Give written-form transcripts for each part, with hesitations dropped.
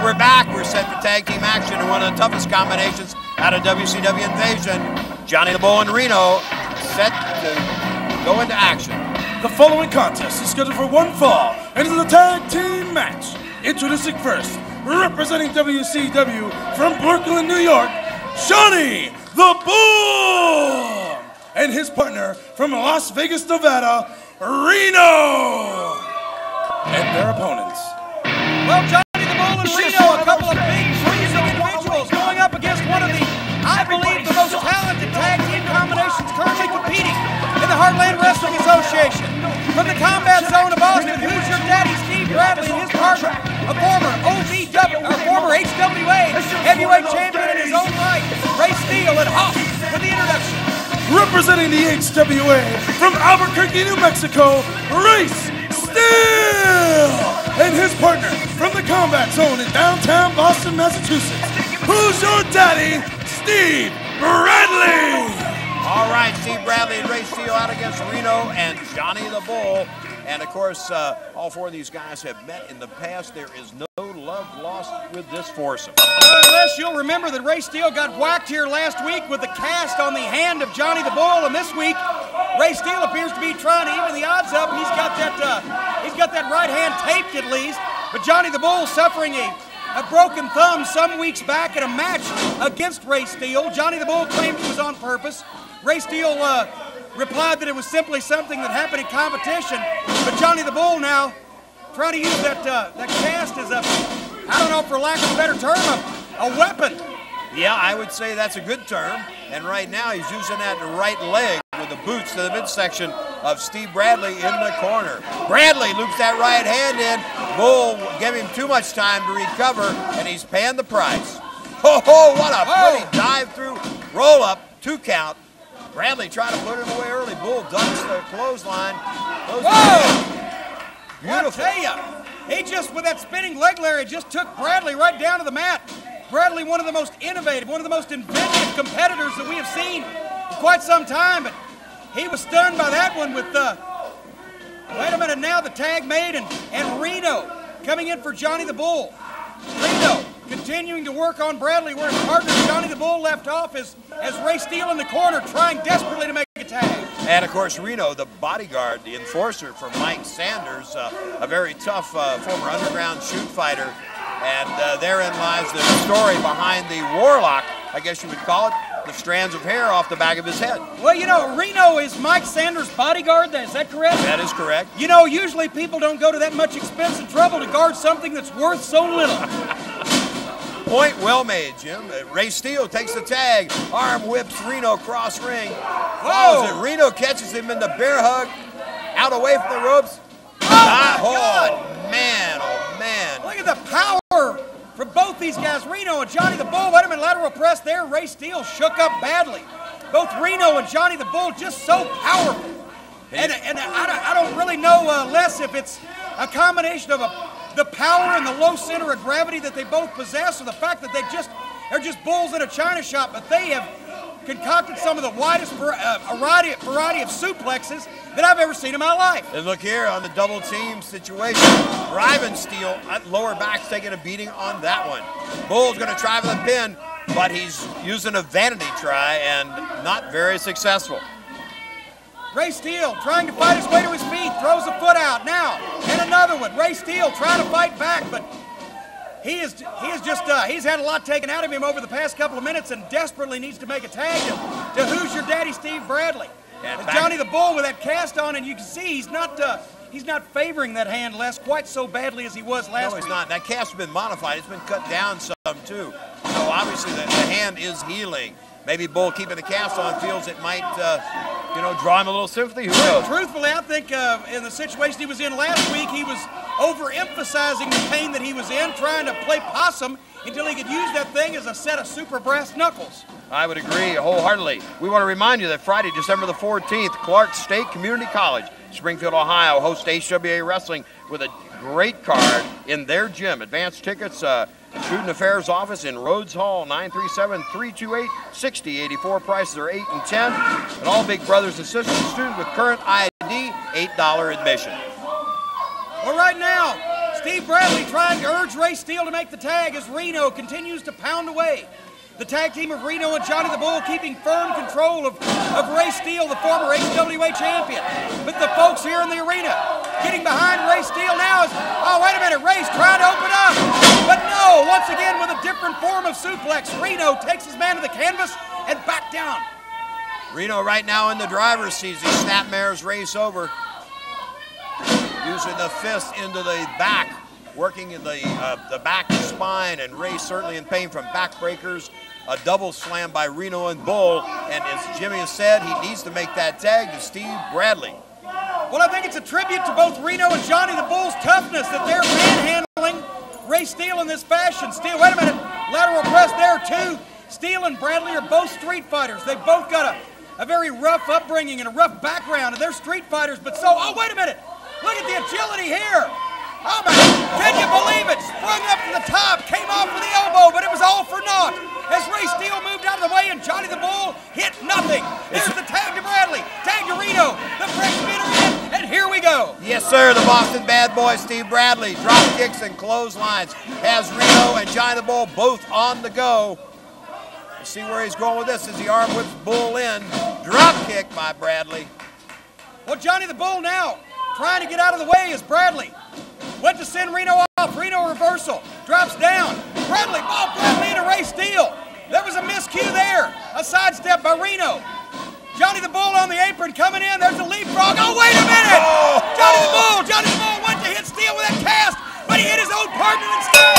we're back. We're set for tag team action in one of the toughest combinations out of WCW Invasion. Johnny the Bull and Reno set to go into action. The following contest is scheduled for one fall and is a tag team match. Introducing first, representing W.C.W. from Brooklyn, New York, Johnny the Bull! And his partner from Las Vegas, Nevada, Reno! And their opponents. Well, Johnny the Bull and Reno, a couple of big, freezing individuals going up against one of the, I believe, the most talented tag team combinations currently competing in the Heartland Wrestling Association. From the combat zone of Austin, who's your daddy, Steve Bradley, and his partner, a former HWA heavyweight champion in his own right, Race Steele, and off with the introduction. Representing the HWA from Albuquerque, New Mexico, Race Steele! And his partner from the combat zone in downtown Boston, Massachusetts, who's your daddy, Steve Bradley! All right, Steve Bradley and Race Steele out against Reno and Johnny the Bull. And of course, all four of these guys have met in the past. There is no love lost with this foursome. Well, unless you'll remember that Race Steele got whacked here last week with the cast on the hand of Johnny the Bull, and this week, Race Steele appears to be trying to even the odds up. He's got that right hand taped at least, but Johnny the Bull suffering a broken thumb some weeks back in a match against Race Steele. Johnny the Bull claimed it was on purpose. Race Steele replied that it was simply something that happened in competition, but Johnny the Bull now trying to use that cast as a, I don't know, for lack of a better term, a weapon. Yeah, I would say that's a good term. And right now he's using that right leg with the boots to the midsection of Steve Bradley in the corner. Bradley loops that right hand in. Bull gave him too much time to recover, and he's paying the price. Ho ho, what a pretty dive through, roll up, 2 count. Bradley trying to put him away early. Bull ducks the clothesline. Whoa! Beautiful. I tell you, he just, with that spinning leg lariat, just took Bradley right down to the mat. Bradley, one of the most innovative, one of the most inventive competitors that we have seen in quite some time, but he was stunned by that one with, wait a minute now, the tag made, and Reno coming in for Johnny the Bull. Reno continuing to work on Bradley where his partner Johnny the Bull left off as Race Steele in the corner trying desperately to make a tag. And of course Reno, the bodyguard, the enforcer for Mike Sanders, a very tough former underground shoot fighter. And therein lies the story behind the warlock, I guess you would call it, the strands of hair off the back of his head. Well, you know, Reno is Mike Sanders' bodyguard, is that correct? That is correct. You know, usually people don't go to that much expense and trouble to guard something that's worth so little. Point well made, Jim. Race Steele takes the tag, arm whips Reno cross ring. Follows it. Reno catches him in the bear hug, out away from the ropes. Oh, man, oh man. Look at the power from both these guys. Reno and Johnny the Bull, wait a minute, lateral press there. Race Steele shook up badly. Both Reno and Johnny the Bull just so powerful. And I don't really know less if it's a combination of the power and the low center of gravity that they both possess, or the fact that they're just bulls in a china shop, but they have concocted some of the widest variety of suplexes that I've ever seen in my life. And look here on the double team situation. Driving Steele, lower back's taking a beating on that one. Bull's going to try for the pin, but he's using a vanity try and not very successful. Race Steele trying to fight his way to his feet, throws a foot out now, and another one. Race Steele trying to fight back, but he's had a lot taken out of him over the past couple of minutes and desperately needs to make a tag to Who's Your Daddy, Steve Bradley. And Johnny the Bull with that cast on, and you can see he's not favoring that hand Les quite so badly as he was last week. No, he's not. That cast has been modified. It's been cut down some too. So obviously the hand is healing. Maybe Bull keeping the cast on feels it might, draw him a little sympathy. Who knows? Truthfully, I think in the situation he was in last week, he was overemphasizing the pain that he was in, trying to play possum until he could use that thing as a set of super brass knuckles. I would agree wholeheartedly. We want to remind you that Friday, December the 14th, Clark State Community College, Springfield, Ohio, hosts HWA Wrestling with a great card in their gym. Advanced tickets, Student Affairs Office in Rhodes Hall, 937-328-6084. Prices are $8 and $10. And all Big Brothers and Sisters student with current ID, $8 admission. Well, right now, Steve Bradley trying to urge Race Steele to make the tag as Reno continues to pound away. The tag team of Reno and Johnny the Bull keeping firm control of Race Steele, the former HWA champion. But the folks here in the arena getting behind Race Steele now is, oh, wait a minute, Race trying to open up. But no, once again with a different form of suplex, Reno takes his man to the canvas and back down. Reno right now in the driver's seat as he snapmares Race over. Using the fist into the back, working in the back spine, and Race certainly in pain from backbreakers. A double slam by Reno and Bull, and as Jimmy has said, he needs to make that tag to Steve Bradley. Well, I think it's a tribute to both Reno and Johnny the Bull's toughness that they're manhandling Race Steele in this fashion. Steele, wait a minute, lateral press there too. Steele and Bradley are both street fighters. They've both got a very rough upbringing and a rough background, and they're street fighters, but so, oh, wait a minute, look at the agility here. Oh, man, can you believe it? Sprung up to the top, came off with the elbow, but it was all for naught. As Race Steele moved out of the way and Johnny the Bull hit nothing. There's the tag to Bradley, tag to Reno, the press spinner in, and here we go. Yes, sir, the Boston bad boy, Steve Bradley, drop kicks and clotheslines, has Reno and Johnny the Bull both on the go. Let's see where he's going with this as he arm whips Bull in. Drop kick by Bradley. Well, Johnny the Bull now trying to get out of the way as Bradley went to send Reno off. Reno reversal, drops down. Bradley into Race Steele. There was a miscue there. A sidestep by Reno. Johnny the Bull on the apron coming in. There's a leapfrog. Oh, wait a minute! Johnny the Bull went to hit Steele with that cast, but he hit his own partner instead.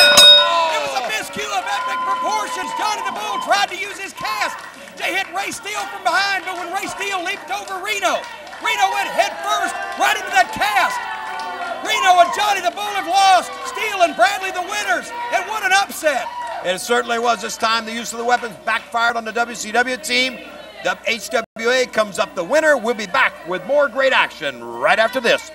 It was a miscue of epic proportions. Johnny the Bull tried to use his cast to hit Race Steele from behind, but when Race Steele leaped over Reno, Reno went head first right into that cast. Reno and Johnny the Bull have lost. Steele and Bradley the winners. And what an upset. It certainly was. This time the use of the weapons backfired on the W.C.W. team. The HWA comes up the winner. We'll be back with more great action right after this.